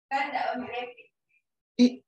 Ih,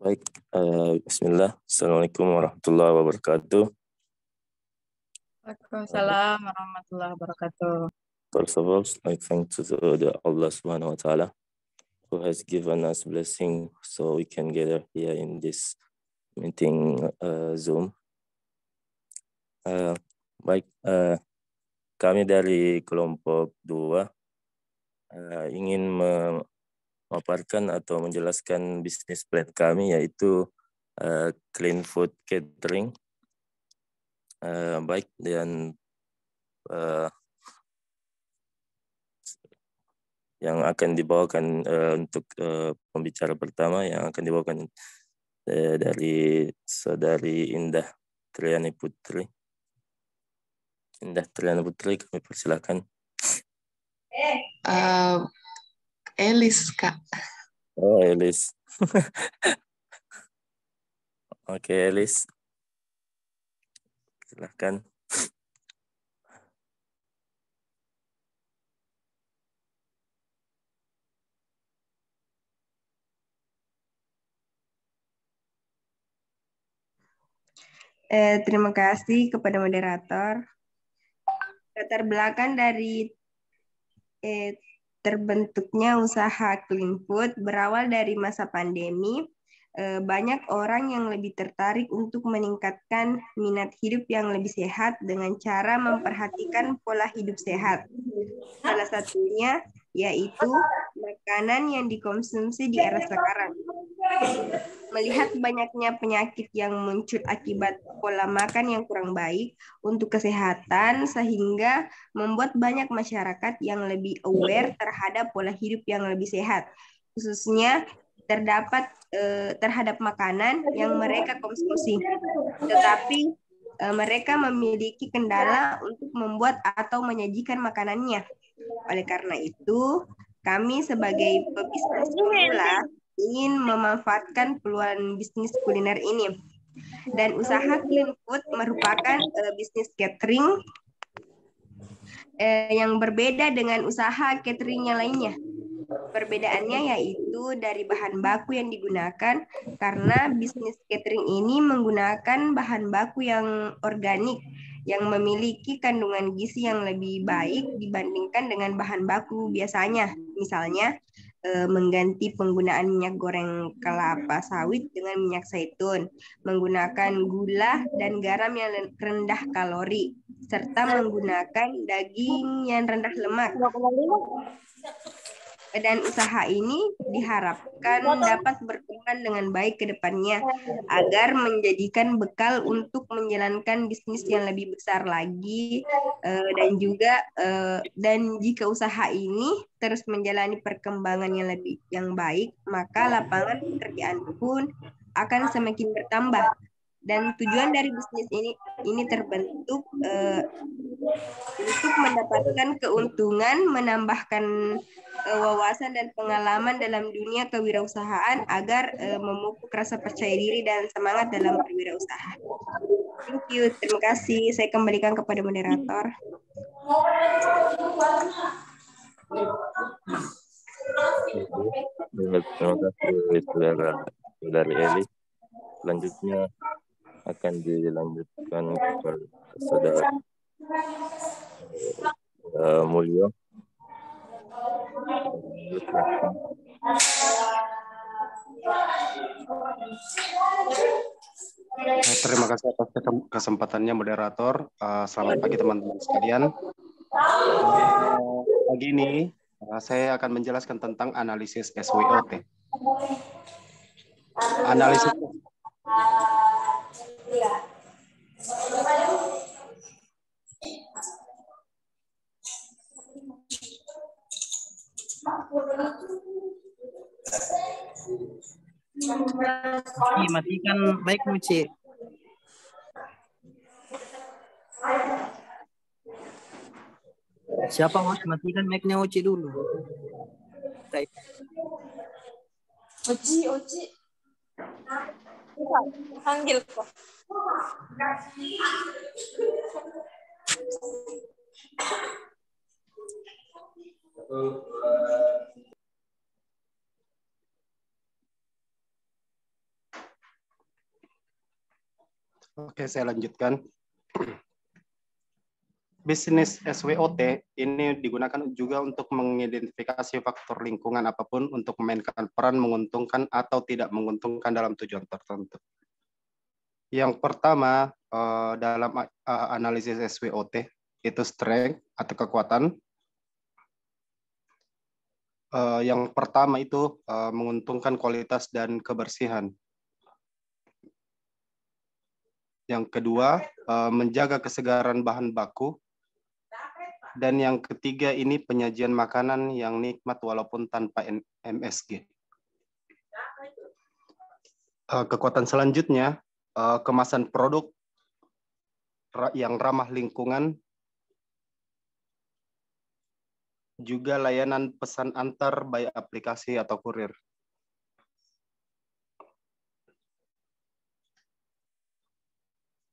Baik, Bismillah. Assalamualaikum warahmatullahi wabarakatuh. Waalaikumsalam warahmatullahi wabarakatuh. First of all, I thank to Allah Subhanahu wa Taala who has given us blessing so we can gather here in this meeting Zoom. Baik, kami dari kelompok 2 ingin memaparkan atau menjelaskan bisnis plan kami yaitu Clean Food Catering. Baik, dan yang akan dibawakan untuk pembicara pertama yang akan dibawakan dari Saudari Indah Triani Putri. Indah Triani Putri, kami persilakan. Elis, Kak. Oh, Elis. Oke, Elis. Silakan. Terima kasih kepada moderator. Latar belakang dari terbentuknya usaha Clean Food berawal dari masa pandemi. Banyak orang yang lebih tertarik untuk meningkatkan minat hidup yang lebih sehat dengan cara memperhatikan pola hidup sehat. Salah satunya yaitu makanan yang dikonsumsi di era sekarang. Melihat banyaknya penyakit yang muncul akibat pola makan yang kurang baik untuk kesehatan, sehingga membuat banyak masyarakat yang lebih aware terhadap pola hidup yang lebih sehat, khususnya terhadap makanan yang mereka konsumsi. Tetapi mereka memiliki kendala untuk membuat atau menyajikan makanannya. Oleh karena itu, kami sebagai pebisnis pemula ingin memanfaatkan peluang bisnis kuliner ini. Dan usaha Clean Food merupakan bisnis catering yang berbeda dengan usaha catering yang lainnya. Perbedaannya yaitu dari bahan baku yang digunakan, karena bisnis catering ini menggunakan bahan baku yang organik yang memiliki kandungan gizi yang lebih baik dibandingkan dengan bahan baku biasanya. Misalnya mengganti penggunaan minyak goreng kelapa sawit dengan minyak zaitun, menggunakan gula dan garam yang rendah kalori, serta menggunakan daging yang rendah lemak. Dan usaha ini diharapkan dapat berkembang dengan baik ke depannya agar menjadikan bekal untuk menjalankan bisnis yang lebih besar lagi, dan jika usaha ini terus menjalani perkembangan yang baik, maka lapangan pekerjaan pun akan semakin bertambah. Dan tujuan dari bisnis ini terbentuk untuk mendapatkan keuntungan, menambahkan wawasan dan pengalaman dalam dunia kewirausahaan agar memupuk rasa percaya diri dan semangat dalam berwirausaha. Thank you, terima kasih. Saya kembalikan kepada moderator. Terima kasih, Saudari Elis. Selanjutnya akan dilanjutkan kepada Saudara Mulyo. Terima kasih atas kesempatannya moderator. Selamat pagi teman-teman sekalian. Pagi ini saya akan menjelaskan tentang analisis SWOT. Analisis matikan mic Muci. Siapa mau matikan mic-nya Uci dulu? Uci. Panggil kok. Oke, saya lanjutkan. Bisnis SWOT ini digunakan juga untuk mengidentifikasi faktor lingkungan apapun untuk memainkan peran menguntungkan atau tidak menguntungkan dalam tujuan tertentu. Yang pertama dalam analisis SWOT itu strength atau kekuatan. Yang pertama itu menguntungkan kualitas dan kebersihan. Yang kedua, menjaga kesegaran bahan baku. Dan yang ketiga ini penyajian makanan yang nikmat walaupun tanpa MSG. Kekuatan selanjutnya, kemasan produk yang ramah lingkungan, juga layanan pesan antar baik aplikasi atau kurir.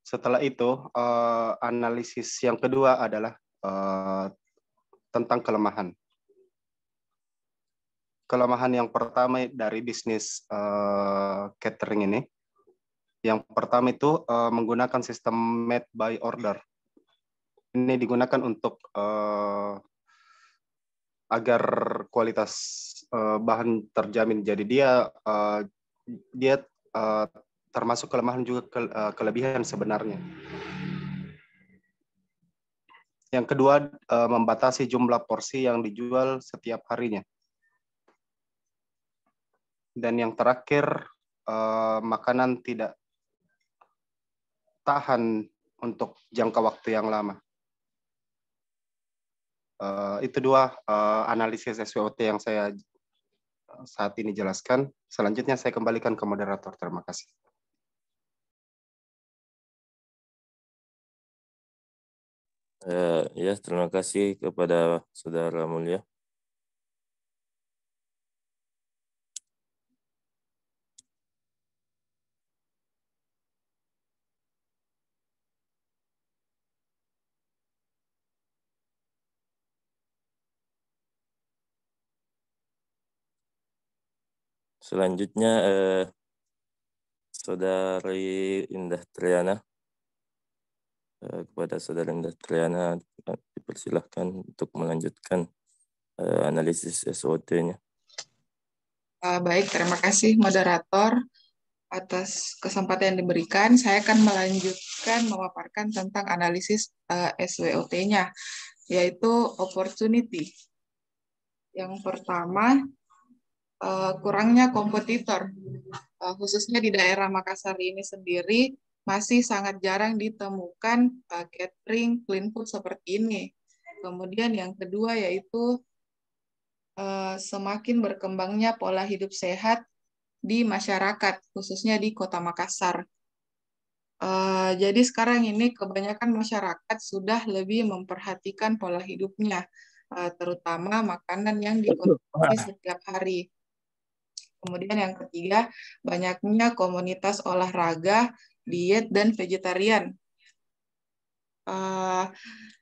Setelah itu, analisis yang kedua adalah tentang kelemahan. Kelemahan yang pertama dari bisnis catering ini, yang pertama itu menggunakan sistem made by order. Ini digunakan untuk agar kualitas bahan terjamin. Jadi dia termasuk kelemahan juga kelebihan sebenarnya. Yang kedua, membatasi jumlah porsi yang dijual setiap harinya. Dan yang terakhir, makanan tidak tahan untuk jangka waktu yang lama. Itu dua analisis SWOT yang saya saat ini jelaskan. Selanjutnya saya kembalikan ke moderator. Terima kasih. Ya, terima kasih kepada Saudara Mulyo. Selanjutnya Saudari Indah Triana. Kepada Saudara Indah Triana dipersilahkan untuk melanjutkan analisis SWOT-nya. Baik, terima kasih moderator atas kesempatan yang diberikan. Saya akan melanjutkan memaparkan tentang analisis SWOT-nya, yaitu opportunity. Yang pertama, kurangnya kompetitor, khususnya di daerah Makassar ini sendiri, masih sangat jarang ditemukan catering clean food seperti ini. Kemudian yang kedua yaitu semakin berkembangnya pola hidup sehat di masyarakat, khususnya di Kota Makassar. Jadi sekarang ini kebanyakan masyarakat sudah lebih memperhatikan pola hidupnya, terutama makanan yang dikonsumsi setiap hari. Kemudian yang ketiga, banyaknya komunitas olahraga, diet, dan vegetarian.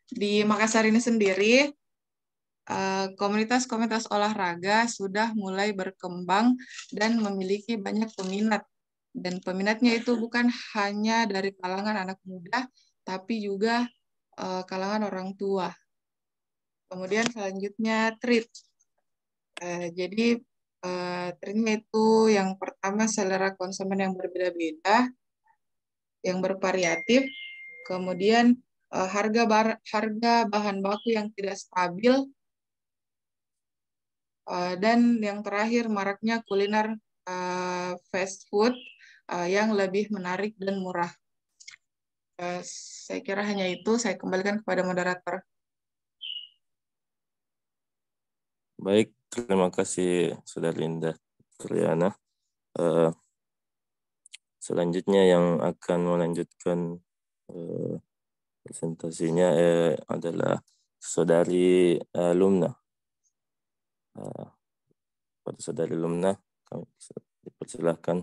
Di Makassar ini sendiri, komunitas-komunitas olahraga sudah mulai berkembang dan memiliki banyak peminat. Dan peminatnya itu bukan hanya dari kalangan anak muda, tapi juga kalangan orang tua. Kemudian selanjutnya treat. Jadi treatnya itu yang pertama selera konsumen yang berbeda-beda, yang bervariatif, kemudian harga bahan baku yang tidak stabil, dan yang terakhir maraknya kuliner fast food yang lebih menarik dan murah. Saya kira hanya itu, saya kembalikan kepada moderator. Baik, terima kasih Saudari Indah Triana. Selanjutnya yang akan melanjutkan presentasinya adalah Saudari Lumna. Pada Saudari Lumna, kami dipersilahkan.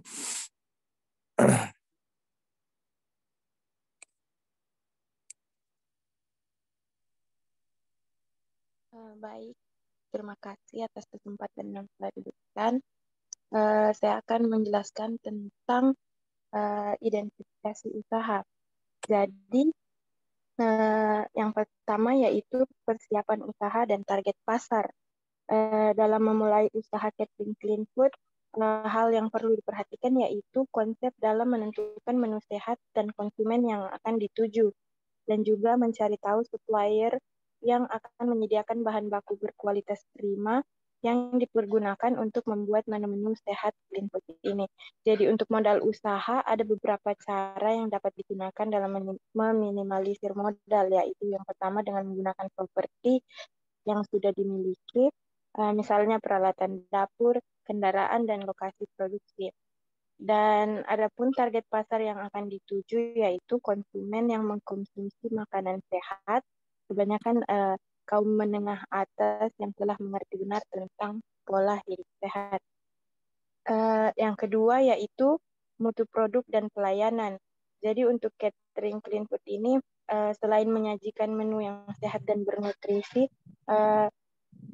Baik, terima kasih atas kesempatan yang telah diberikan. Saya akan menjelaskan tentang identifikasi usaha. Jadi, yang pertama yaitu persiapan usaha dan target pasar. Dalam memulai usaha catering clean food, hal yang perlu diperhatikan yaitu konsep dalam menentukan menu sehat dan konsumen yang akan dituju, dan juga mencari tahu supplier yang akan menyediakan bahan baku berkualitas prima yang dipergunakan untuk membuat menu-menu sehat clean food ini. Jadi untuk modal usaha ada beberapa cara yang dapat digunakan dalam meminimalisir modal, yaitu yang pertama dengan menggunakan properti yang sudah dimiliki, misalnya peralatan dapur, kendaraan, dan lokasi produksi. Dan adapun target pasar yang akan dituju yaitu konsumen yang mengkonsumsi makanan sehat, kebanyakan kaum menengah atas yang telah mengerti benar tentang pola hidup sehat. Yang kedua yaitu mutu produk dan pelayanan. Jadi untuk catering clean food ini selain menyajikan menu yang sehat dan bernutrisi,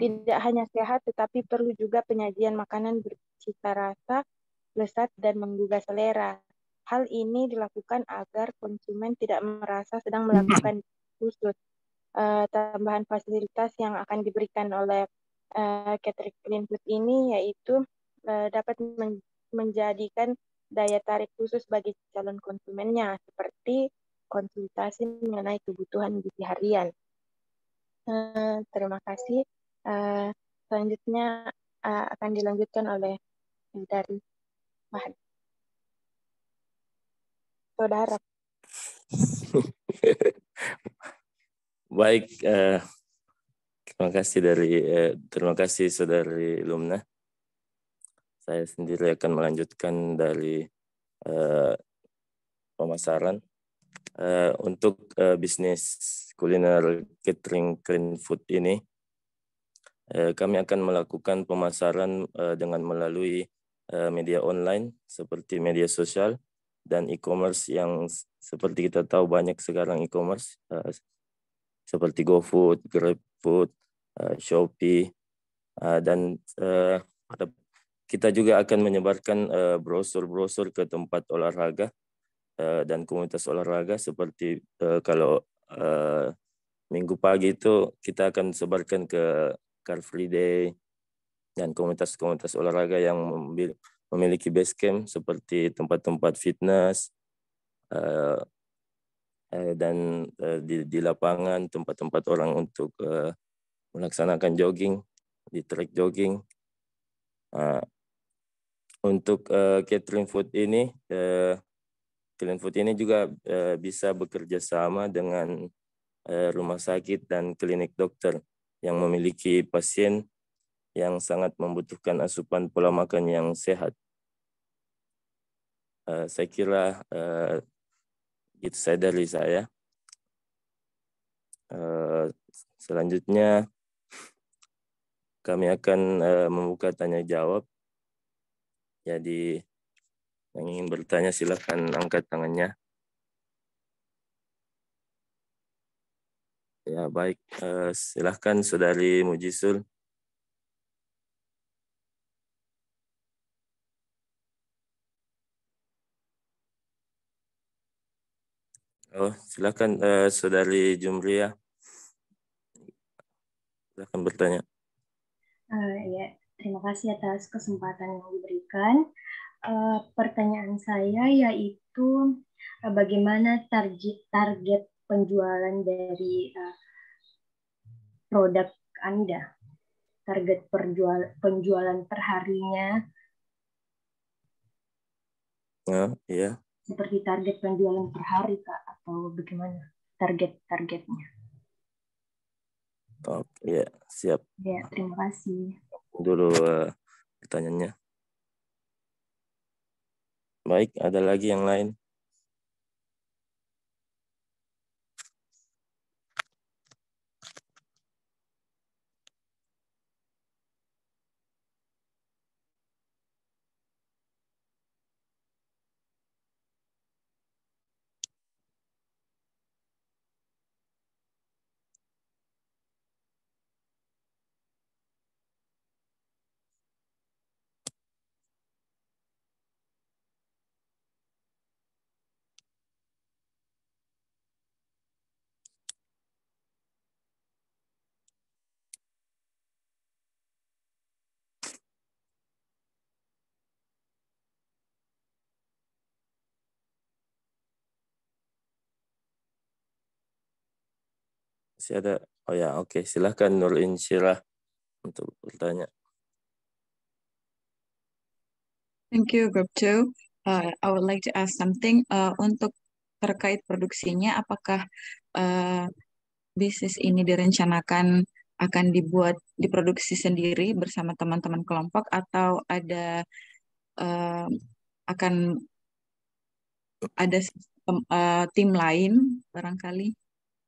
tidak hanya sehat tetapi perlu juga penyajian makanan bercita rasa, lezat, dan menggugah selera. Hal ini dilakukan agar konsumen tidak merasa sedang melakukan khusus. Tambahan fasilitas yang akan diberikan oleh catering clean food ini yaitu dapat menjadikan daya tarik khusus bagi calon konsumennya, seperti konsultasi mengenai kebutuhan gizi harian. Terima kasih. Selanjutnya akan dilanjutkan oleh dari Mahdi. Saudara. Baik, terima kasih Saudari Lumna. Saya sendiri akan melanjutkan dari pemasaran. Untuk bisnis kuliner catering clean food ini, kami akan melakukan pemasaran dengan melalui media online seperti media sosial dan e-commerce yang seperti kita tahu banyak sekarang e-commerce seperti GoFood, GrabFood, Shopee, dan kita juga akan menyebarkan brosur-brosur ke tempat olahraga dan komunitas olahraga seperti kalau minggu pagi itu kita akan sebarkan ke Car Free Day dan komunitas-komunitas olahraga yang memiliki base camp seperti tempat-tempat fitness dan di lapangan tempat-tempat orang untuk melaksanakan jogging di track jogging. Untuk catering food ini, clean food ini juga bisa bekerja sama dengan rumah sakit dan klinik dokter yang memiliki pasien yang sangat membutuhkan asupan pola makan yang sehat. Saya kira itu saja dari saya. Selanjutnya kami akan membuka tanya jawab. Jadi yang ingin bertanya silakan angkat tangannya. Ya baik, silakan Saudari Mujisul. Oh, silakan Saudari Jumria. Silakan bertanya. Ya, terima kasih atas kesempatan yang diberikan. Pertanyaan saya yaitu bagaimana target penjualan dari produk Anda, target penjualan perharinya, Iya. seperti target penjualan per hari Kak, atau bagaimana targetnya? Oke, ya, siap. Ya, terima kasih. Dulu pertanyaannya. Baik, ada lagi yang lain? Masih ada? Oh ya, oke. Silahkan Nur Insyirah untuk bertanya. Thank you, Group 2. I would like to ask something. Untuk terkait produksinya, apakah bisnis ini direncanakan akan diproduksi sendiri bersama teman-teman kelompok, atau akan ada tim lain barangkali?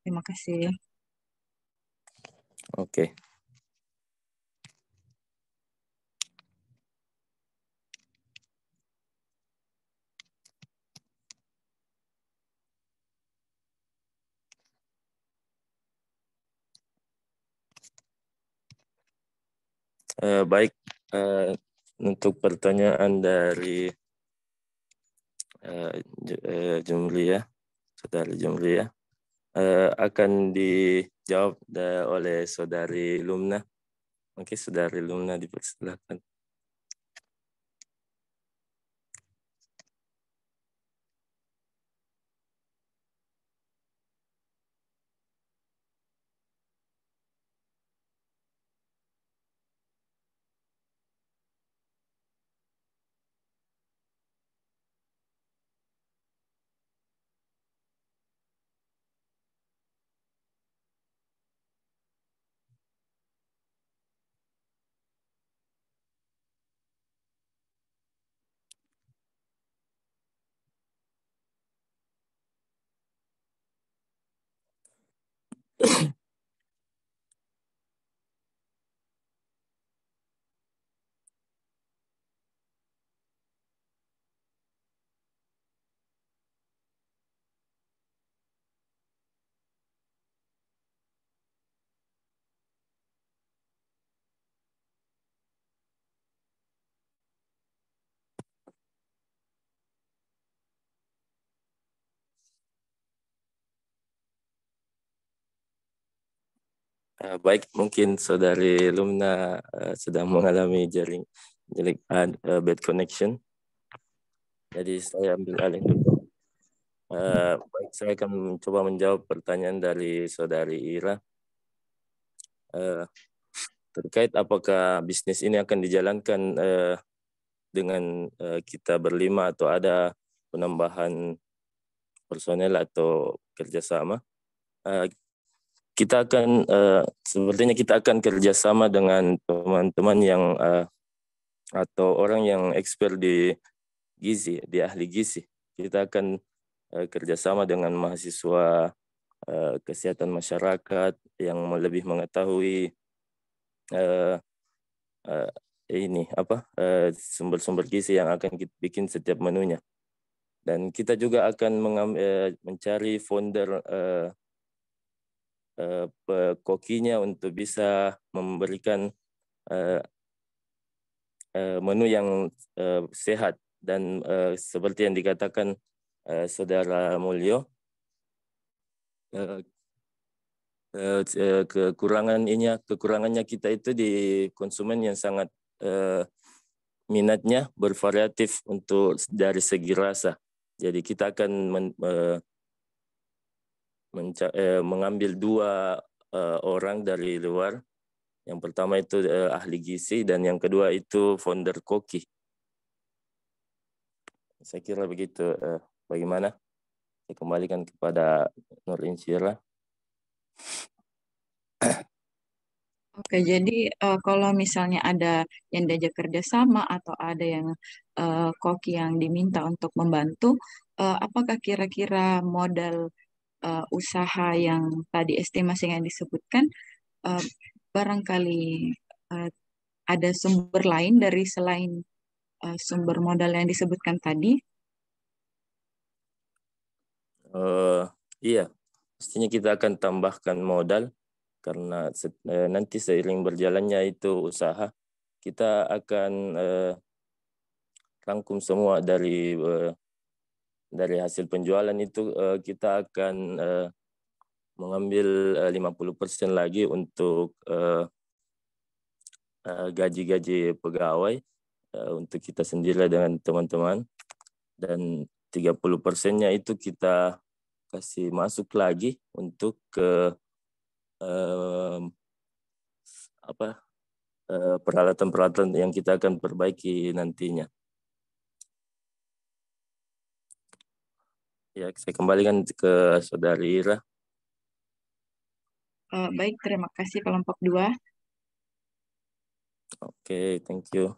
Terima kasih. Oke. Baik, untuk pertanyaan dari Jumria, Saudari Jumria, akan dijawab oleh Saudari Lumna. Oke, Saudari Lumna, dipersilakan. Baik, mungkin Saudari Lumna sedang mengalami bad connection. Jadi saya ambil alih dulu. Baik, saya akan mencoba menjawab pertanyaan dari Saudari Ira. Terkait apakah bisnis ini akan dijalankan dengan kita berlima atau ada penambahan personel atau kerjasama. Kita akan sepertinya kita akan kerjasama dengan teman-teman yang atau orang yang expert di gizi, di ahli gizi. Kita akan kerjasama dengan mahasiswa kesehatan masyarakat yang lebih mengetahui sumber-sumber gizi yang akan kita bikin setiap menunya. Dan kita juga akan mencari founder kokinya untuk bisa memberikan menu yang sehat dan seperti yang dikatakan Saudara Mulyo, kekurangannya kita itu di konsumen yang sangat minatnya bervariatif untuk dari segi rasa. Jadi kita akan mengambil 2 orang dari luar. Yang pertama itu ahli gizi dan yang kedua itu founder koki. Saya kira begitu. Bagaimana? Saya kembalikan kepada Nur Insyirah. Oke, jadi kalau misalnya ada yang diajak kerjasama atau ada yang koki yang diminta untuk membantu, apakah kira-kira modal usaha yang tadi estimasi yang disebutkan barangkali ada sumber lain dari selain sumber modal yang disebutkan tadi? Iya, pastinya kita akan tambahkan modal karena nanti seiring berjalannya itu usaha, kita akan rangkum semua dari hasil penjualan itu, kita akan mengambil 50% lagi untuk gaji-gaji pegawai untuk kita sendiri dengan teman-teman, dan 30%-nya itu kita kasih masuk lagi untuk ke peralatan-peralatan yang kita akan perbaiki nantinya. Ya, saya kembalikan ke Saudari Ira. Baik, terima kasih kelompok 2. Oke, thank you.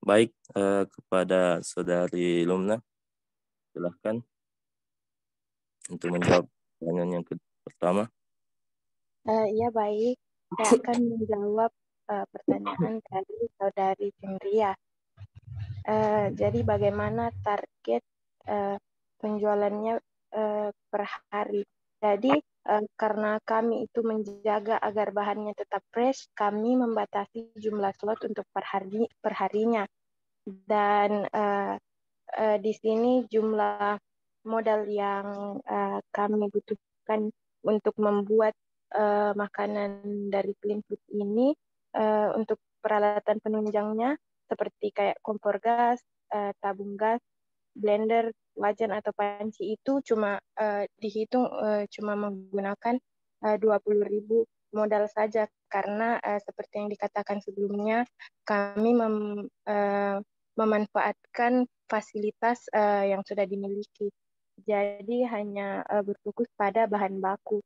Baik, kepada Saudari Lumna, silahkan untuk menjawab pertanyaan yang pertama. Ya baik, saya akan menjawab pertanyaan dari Saudari Cendria. Jadi bagaimana target penjualannya per hari? Jadi karena kami itu menjaga agar bahannya tetap fresh, kami membatasi jumlah slot untuk perharinya. Dan di sini jumlah modal yang kami butuhkan untuk membuat makanan dari clean food ini untuk peralatan penunjangnya seperti kayak kompor gas, tabung gas, blender, wajan atau panci itu cuma dihitung cuma menggunakan 20.000 modal saja karena seperti yang dikatakan sebelumnya kami memanfaatkan fasilitas yang sudah dimiliki. Jadi hanya berfokus pada bahan baku.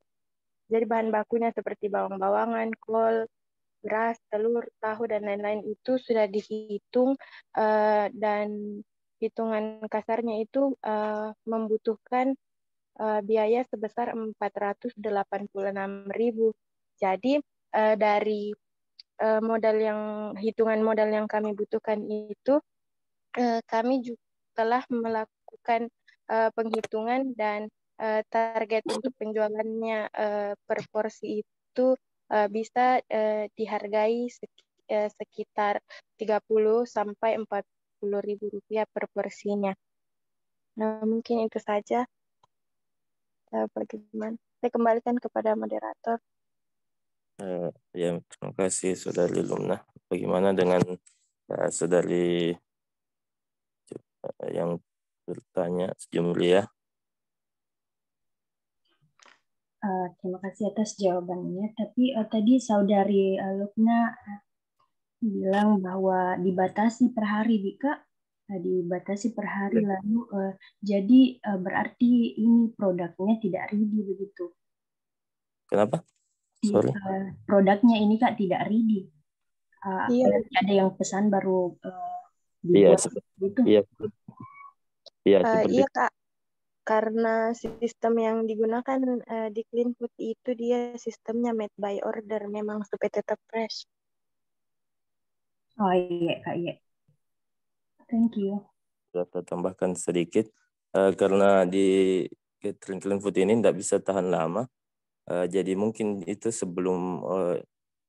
Jadi bahan bakunya seperti bawang-bawangan, kol, beras, telur, tahu, dan lain-lain itu sudah dihitung dan hitungan kasarnya itu membutuhkan biaya sebesar 486.000. Jadi dari hitungan modal yang kami butuhkan itu kami juga telah melakukan penghitungan dan target untuk penjualannya per porsi itu bisa dihargai sekitar 30 sampai 40.000 rupiah per porsinya. Nah, mungkin itu saja. Bagaimana? Saya kembalikan kepada moderator. Ya, terima kasih Saudari Lumna. Bagaimana dengan Saudari yang bertanya Jumlia? Terima kasih atas jawabannya. Tapi tadi Saudari Lukna bilang bahwa dibatasi per hari, Kak. Dibatasi per hari, lalu jadi berarti ini produknya tidak ready begitu. Kenapa? Sorry. Produknya ini Kak tidak ready. Iya. apalagi ada yang pesan baru Iya, dibuat gitu. seperti Iya Kak, karena sistem yang digunakan di Clean Food itu dia sistemnya made by order, memang supaya tetap fresh. Oh iya Kak, iya. Thank you. Saya tambahkan sedikit karena di catering Clean Food ini tidak bisa tahan lama. Jadi mungkin itu sebelum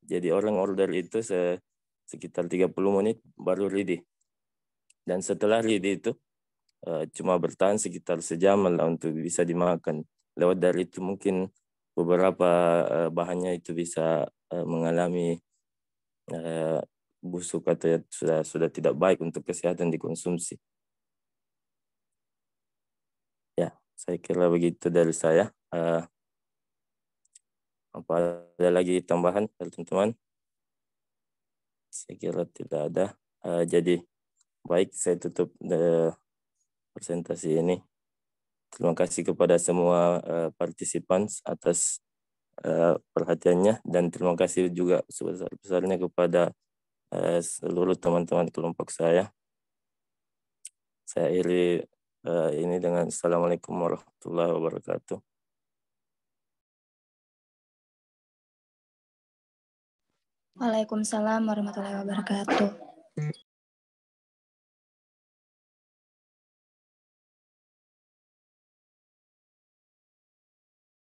jadi orang order itu sekitar 30 menit baru ready. Dan setelah ready itu cuma bertahan sekitar sejam lah untuk bisa dimakan. Lewat dari itu mungkin beberapa bahannya itu bisa mengalami busuk atau sudah tidak baik untuk kesehatan dikonsumsi. Ya, saya kira begitu dari saya. Apa ada lagi tambahan dari teman-teman? Saya kira tidak ada. Jadi baik, saya tutup presentasi ini. Terima kasih kepada semua partisipan atas perhatiannya, dan terima kasih juga sebesar-besarnya kepada seluruh teman-teman kelompok saya. Saya akhiri ini dengan Assalamualaikum warahmatullahi wabarakatuh. Waalaikumsalam warahmatullahi wabarakatuh.